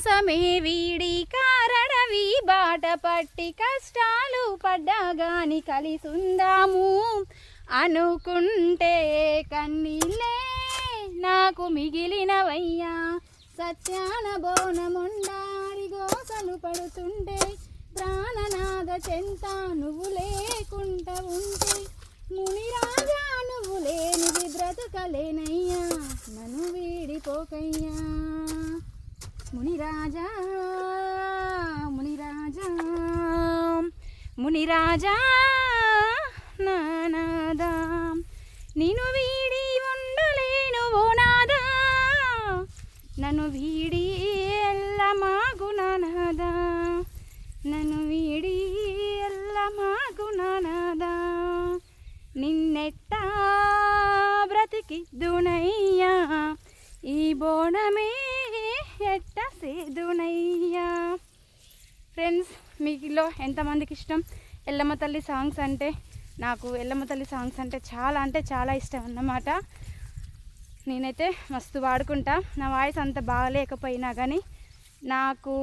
కోసమే వీడి కారణవి బాట పట్టి కష్టాలు పడ్డా గాని కలిసుందాము అనుకుంటే కన్నీళ్ళే నాకు మిగిలినవయ్యా. సత్యాన బోనముండారి గోసలు పడుతుంటే ప్రాణనాద చెంత నువ్వు లేకుండా ఉంటే మునిరాజా నువ్వు లేనిది బ్రతకలేనయ్యా నన్ను వీడిపోకయ్యా. మునిరాజా మునిరాజా మునిరాజా నానాదా నిన్ను వీడి ఉండలేను ఓ నాదా నన్ను వీడి ఎల్ల మాగు నానాదా నన్ను వీడి ఎల్ల మాగు నానాదా నిన్నెట్టా బ్రతికిద్దునయ్యా ఈ బోనమే ఎట్ట సేదునయ్యా. ఫ్రెండ్స్ మీలో ఎంతమందికి ఇష్టం ఎల్లమ్మ తల్లి సాంగ్స్ అంటే? నాకు ఎల్లమ్మ తల్లి సాంగ్స్ అంటే చాలా ఇష్టం అన్నమాట. నేనైతే మస్తు పాడుకుంటా. నా వాయిస్ అంత బాగలేకపోయినా కానీ నాకు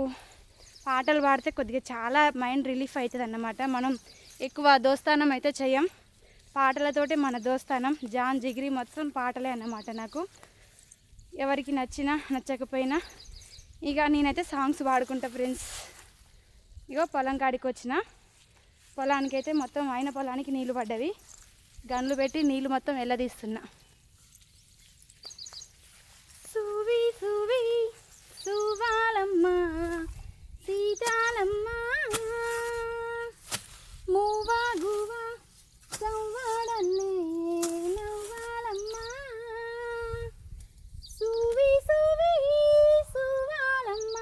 పాటలు పాడితే కొద్దిగా చాలా మైండ్ రిలీఫ్ అవుతుంది అన్నమాట. మనం ఎక్కువ దోస్తానం అయితే చెయ్యం, పాటలతోటి మన దోస్తానం జాన్ జిగిరి మొత్తం పాటలే అన్నమాట. నాకు ఎవరికి నచ్చినా నచ్చకపోయినా ఇక నేనైతే సాంగ్స్ పాడుకుంటా ఫ్రెండ్స్. ఇగో పొలం కాడికి వచ్చిన, పొలానికి అయితే మొత్తం అయిన పొలానికి నీళ్ళు పడ్డవి, గన్లు పెట్టి నీళ్ళు మొత్తం వెళ్ళదీస్తున్నా. సువి సువి సువాలమ్మ సీతాలమ్మ మూవా గువా సవ్వాడల్లే నవ్వాలమ్మ సువి సువి సువాలమ్మ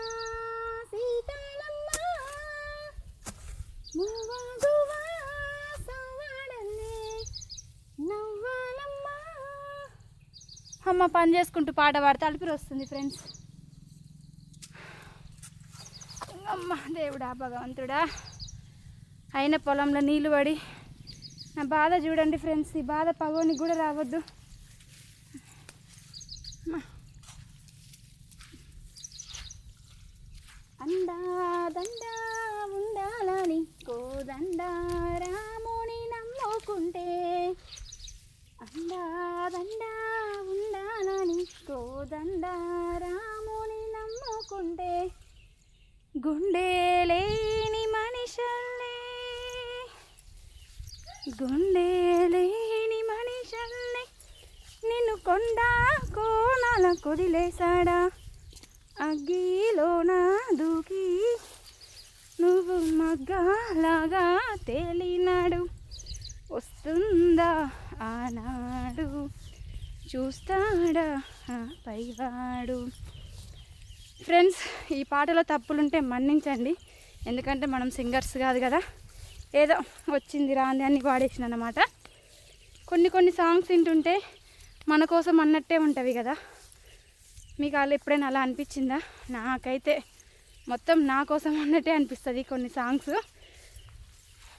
సీతాలమ్మ మూవా గువా సవ్వాడల్లే నవ్వాలమ్మ. అమ్మ పని చేసుకుంటూ పాట పాడితే అలిపిరి వస్తుంది ఫ్రెండ్స్. అమ్మ దేవుడా భగవంతుడా, అయిన పొలంలో నీళ్ళు పడి నా బాధ చూడండి ఫ్రెండ్స్. ఈ బాధ పగోనికి కూడా రావద్దు. అండా దండా ఉండాలని కోదండా రాముని నమ్ముకుంటే, అండా దండా ఉండాలని కోదండా రాముని నమ్ముకుంటే గుండె లేని మనిషల్లే గుండె లేని మనిషల్లే నిన్ను కొండ కోనాల కొదిలేశాడా, అగ్గిలోన దూకి నువ్వు మగ్గాలాగా తేలినాడు, వస్తుందా ఆనాడు చూస్తాడా పైవాడు. ఫ్రెండ్స్ ఈ పాటలో తప్పులుంటే మన్నించండి, ఎందుకంటే మనం సింగర్స్ కాదు కదా, ఏదో వచ్చింది రాంది అన్ని పాడేసిన అన్నమాట. కొన్ని సాంగ్స్ వింటుంటే మన కోసం అన్నట్టే ఉంటవి కదా. మీకు వాళ్ళు ఎప్పుడైనా అలా అనిపించిందా? నాకైతే మొత్తం నా కోసం అన్నట్టే అనిపిస్తుంది కొన్ని సాంగ్స్.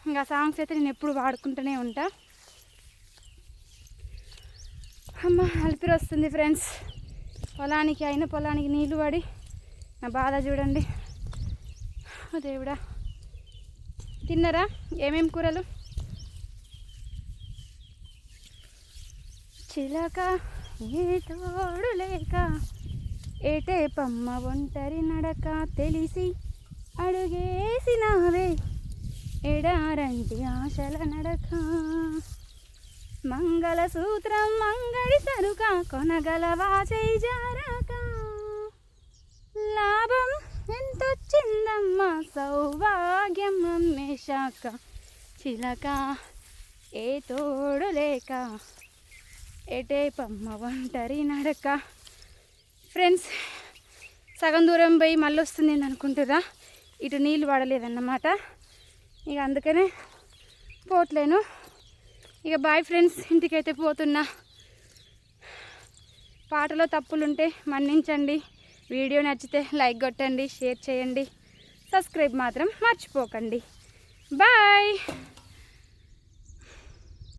ఇంకా సాంగ్స్ అయితే నేను ఎప్పుడు పాడుకుంటూనే ఉంటా. అమ్మ అలిపిరి వస్తుంది ఫ్రెండ్స్. పొలానికి అయిన పొలానికి నీళ్ళు పడి నా బాధ చూడండి. దేవుడా, తిన్నరా? ఏమేం కూరలు? చిలక ఏ తోడు లేక ఏటే పమ్మ ఒంటరి నడక తెలిసి అడుగేసినావే ఎడారంటి ఆశల నడక, మంగళసూత్రం మంగళి సరుక కొనగలవా చేయి జారక, లాభం ఎంతొచ్చిందమ్మా సౌభాగ్యం అమ్మేశాక, చిలక ఏ తోడు లేక ఏటే పమ్మ ఒంటరి నడక. ఫ్రెండ్స్ సగం దూరం పోయి మళ్ళీ వస్తుంది అనుకుంటురా, ఇటు నీళ్ళు పడలేదన్నమాట. ఇక అందుకనే పోట్లేను. ఇక బాయ్ ఫ్రెండ్స్, ఇంటికైతే పోతున్నా. పాటలో తప్పులుంటే మన్నించండి. వీడియో నచ్చితే లైక్ కొట్టండి, షేర్ చేయండి, సబ్స్క్రైబ్ మాత్రం మర్చిపోకండి. బాయ్.